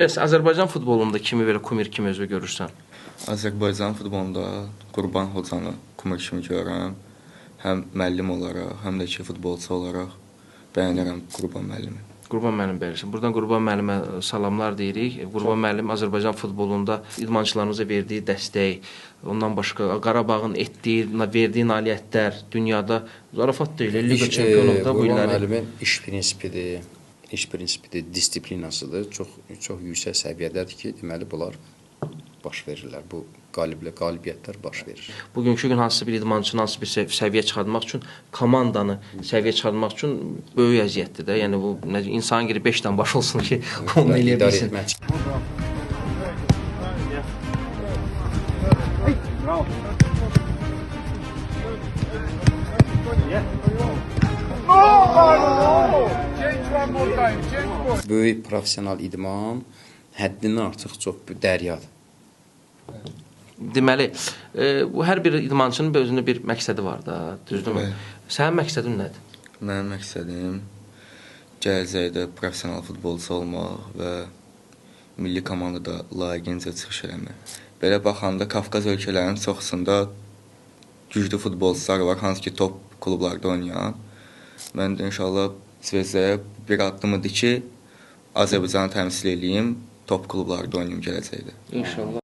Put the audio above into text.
Bəs Azərbaycan futbolunda kimi belə kumir kimi özü görürsən? Azərbaycan futbolunda Qurban Hocanı kumir kimi görürəm. Həm müəllim olaraq, həm də ki, futbolçu olaraq bəyənirəm Qurban müəllimi. Qurban müəllim bəyərsən. Buradan Qurban müəllimə salamlar deyirik. Qurban müəllim Azərbaycan futbolunda idmançılarımıza verdiyi dəstək, ondan başqa Qarabağın etdiyi, verdiyi nailiyyətlər dünyada zarafat deyil. Liqa çempionluqda bu illəri. Qurban müəllimin iş prinsipidir, disiplinasıdır. Çox yüksək səviyyədədir ki, deməli bunlar baş verirlər. Bu qalibiyyətlər baş verir. Bugünkü gün hansısa bir idmançının hansısa bir səviyyə çıxartmaq üçün, komandanı səviyyə çıxartmaq üçün böyük əziyyətdir də. Yəni bu insan geri 5 dənə baş olsun ki, onu eləyə bilsin. Böyük professional idman həddindən artıq çox dəryadır. Deməli, hər bir idmançının özünün bir məqsədi var da, düzdürmü? Sənin məqsədin nədir? Mənim məqsədim gələcəkdə professional futbolçu olmaq və milli komandada layiqincə çıxış eləmək. Belə baxanda Qafqaz ölkələrinin çoxsunda güclü futbolçular var, hansı ki top klublarda oynayan. Mən də inşallah Zvezəyə bir addımıdır ki, Azərbaycanı təmsil edeyim, top klublarda oynayım gələcəkdə. İnşallah.